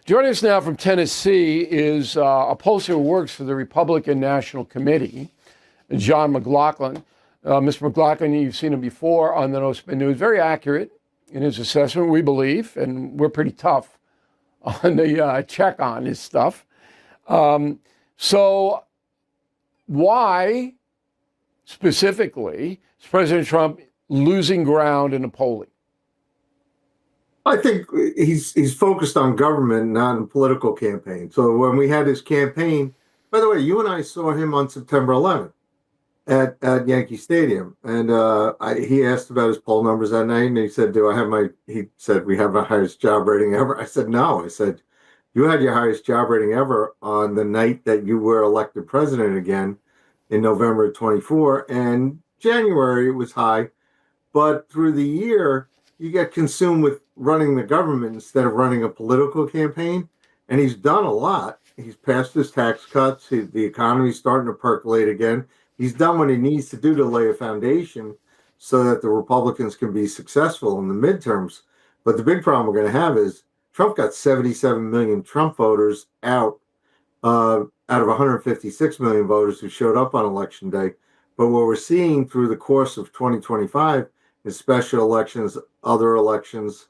Joining us now from Tennessee is a pollster who works for the Republican National Committee, John McLaughlin. Mr. McLaughlin, you've seen him before on the No Spin News. Very accurate in his assessment, we believe, and we're pretty tough on the check on his stuff. So why specifically is President Trump losing ground in the polling? I think he's focused on government, not a political campaign. So when we had his campaign, by the way, you and I saw him on September 11th at Yankee Stadium, and he asked about his poll numbers that night, and he said, he said, we have our highest job rating ever. I said, no. I said, you had your highest job rating ever on the night that you were elected president again in November of 24, and January it was high, but through the year, you get consumed with running the government instead of running a political campaign. And he's done a lot. He's passed his tax cuts. The economy's starting to percolate again. He's done what he needs to do to lay a foundation so that the Republicans can be successful in the midterms. But the big problem we're going to have is Trump got 77 million Trump voters out of 156 million voters who showed up on Election Day. But what we're seeing through the course of 2025 is special elections, other elections,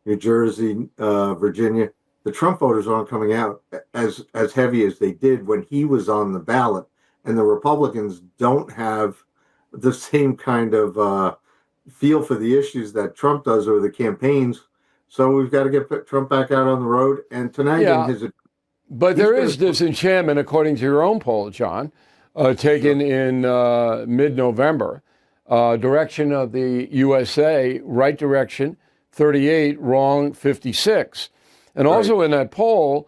New Jersey, Virginia, the Trump voters aren't coming out as heavy as they did when he was on the ballot. And the Republicans don't have the same kind of feel for the issues that Trump does or the campaigns. So we've got to get Trump back out on the road. And tonight, but there is disenchantment, according to your own poll, John, taken in mid-November. Direction of the USA, right direction, 38, wrong, 56. And also in that poll,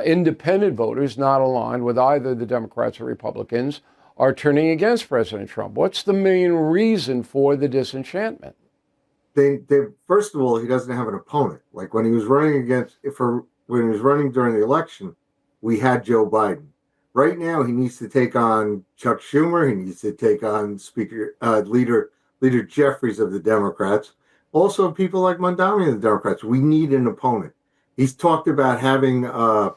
independent voters not aligned with either the Democrats or Republicans are turning against President Trump. What's the main reason for the disenchantment? First of all, he doesn't have an opponent. Like when he was running during the election, we had Joe Biden. Right now, he needs to take on Chuck Schumer. He needs to take on Leader Jeffries of the Democrats. Also, people like Mondani of the Democrats. We need an opponent. He's talked about having a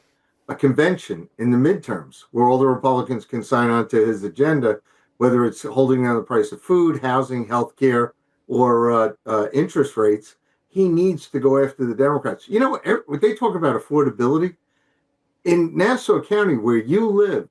convention in the midterms where all the Republicans can sign on to his agenda, whether it's holding down the price of food, housing, health care, or interest rates. He needs to go after the Democrats. You know, when they talk about affordability, in Nassau County, where you live,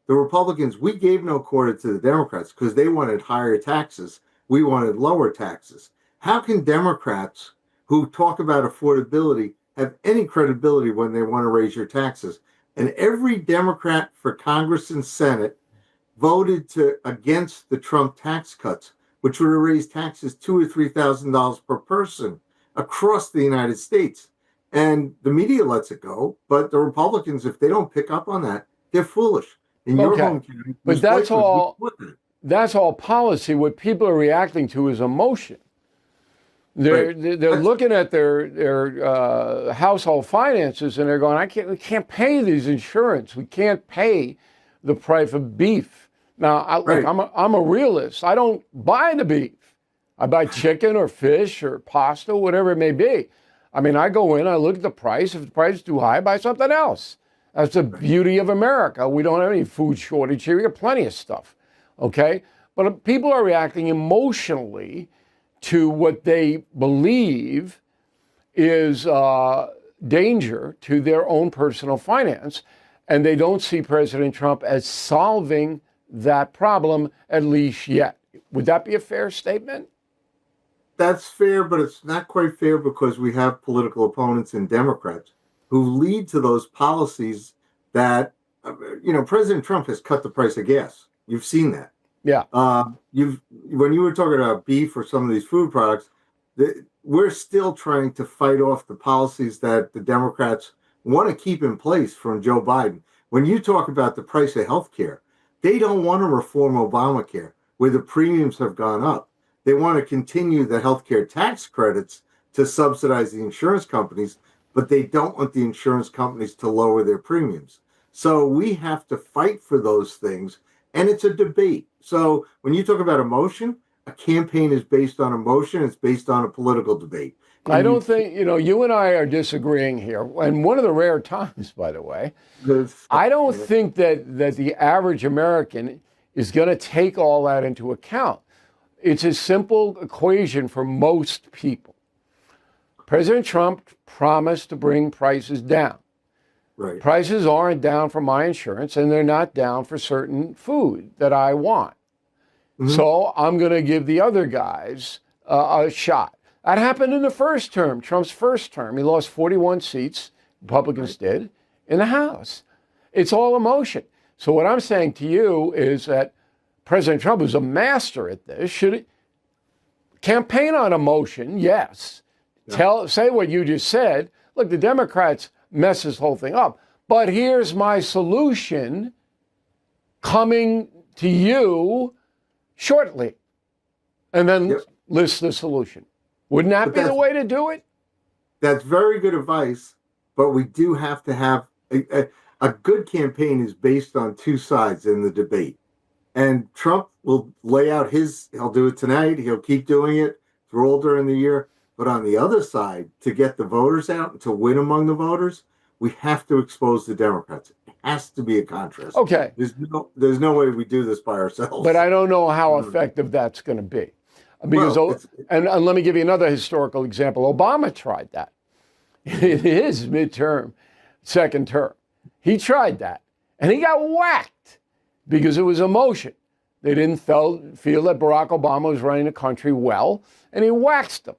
the Republicans, we gave no quarter to the Democrats because they wanted higher taxes. We wanted lower taxes. How can Democrats who talk about affordability have any credibility when they want to raise your taxes? And every Democrat for Congress and Senate voted against the Trump tax cuts, which would have raised taxes $2,000 or $3,000 per person across the United States. And the media lets it go, but the Republicans, if they don't pick up on that, they're foolish. In your home county, but that's all policy. What people are reacting to is emotion. They're looking at their household finances and they're going, we can't pay these insurance. We can't pay the price of beef. Now, look, I'm a realist. I don't buy the beef. I buy chicken or fish or pasta, whatever it may be. I mean, I go in, I look at the price. If the price is too high, I buy something else. That's the beauty of America. We don't have any food shortage here. We have plenty of stuff, okay? But people are reacting emotionally to what they believe is danger to their own personal finance, and they don't see President Trump as solving that problem, at least yet. Would that be a fair statement? That's fair, but it's not quite fair because we have political opponents in Democrats who lead to those policies that, President Trump has cut the price of gas. You've seen that. Yeah. When you were talking about beef or some of these food products, we're still trying to fight off the policies that the Democrats want to keep in place from Joe Biden. When you talk about the price of health care, they don't want to reform Obamacare, where the premiums have gone up. They want to continue the healthcare tax credits to subsidize the insurance companies, but they don't want the insurance companies to lower their premiums. So we have to fight for those things, and it's a debate. So when you talk about emotion, a campaign is based on emotion. It's based on a political debate. I don't think, you and I are disagreeing here. And one of the rare times, by the way, I don't think that the average American is going to take all that into account. It's a simple equation for most people. President Trump promised to bring prices down. Right. Prices aren't down for my insurance, and they're not down for certain food that I want. Mm-hmm. So I'm going to give the other guys a shot. That happened in the first term, Trump's first term. He lost 41 seats, Republicans did, in the House. It's all emotion. So what I'm saying to you is that President Trump, who's a master at this, should campaign on emotion, yes. Yeah. Say what you just said. Look, the Democrats mess this whole thing up. But here's my solution coming to you shortly. And then list the solution. Wouldn't that be the way to do it? That's very good advice, but we do have to have a good campaign is based on two sides in the debate. And Trump will lay out he'll do it tonight, he'll keep doing it through all during the year. But on the other side, to get the voters out and to win among the voters, we have to expose the Democrats. It has to be a contrast. Okay. There's no way we do this by ourselves. But I don't know how effective that's going to be. Because, and let me give you another historical example. Obama tried that in his second term. He tried that, and he got whacked because it was emotion. They didn't feel that Barack Obama was running the country well, and he waxed them.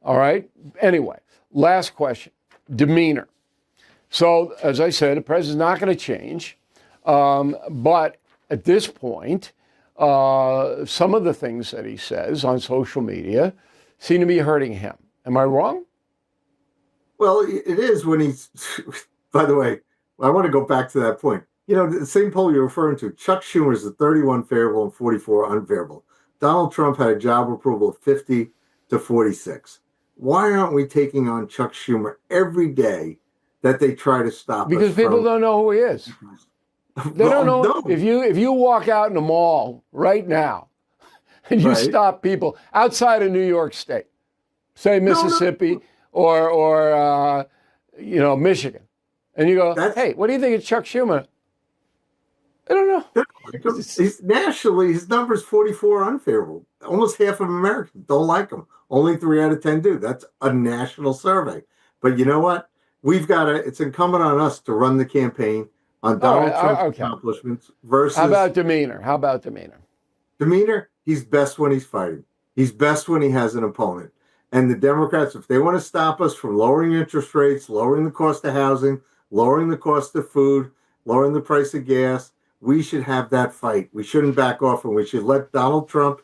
All right? Anyway, last question, demeanor. So, as I said, the president's not going to change, but at this point, some of the things that he says on social media seem to be hurting him. Am I wrong? Well, it is when he's, by the way, I want to go back to that point. The same poll you're referring to, Chuck Schumer is at 31 favorable and 44 unfavorable. Donald Trump had a job approval of 50 to 46. Why aren't we taking on Chuck Schumer every day that they try to stop us? Because people don't know who he is. They don't know. No. If you walk out in the mall right now and you stop people outside of New York State, say Mississippi or Michigan, and you go, hey, what do you think of Chuck Schumer? I don't know. Nationally, his number is 44 unfavorable. Almost half of Americans don't like him. Only 3 out of 10 do. That's a national survey. But you know what? It's incumbent on us to run the campaign on Donald Trump's accomplishments versus... How about demeanor? Demeanor, he's best when he's fighting. He's best when he has an opponent. And the Democrats, if they want to stop us from lowering interest rates, lowering the cost of housing, lowering the cost of food, lowering the price of gas, we should have that fight. We shouldn't back off, and we should let Donald Trump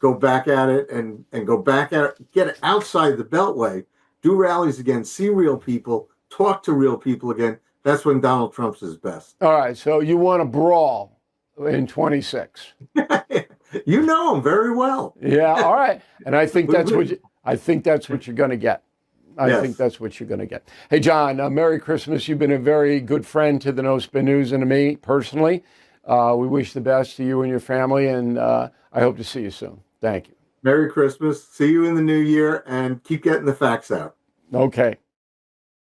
go back at it and go back at it, get it outside the Beltway, do rallies again, see real people, talk to real people again. That's when Donald Trump's his best. All right, so you want to brawl in 26. You know him very well. Yeah, all right. And I think that's what you're going to get. I think that's what you're going to get. Hey, John, Merry Christmas. You've been a very good friend to the No Spin News and to me personally. We wish the best to you and your family, and I hope to see you soon. Thank you. Merry Christmas. See you in the new year, and keep getting the facts out. Okay.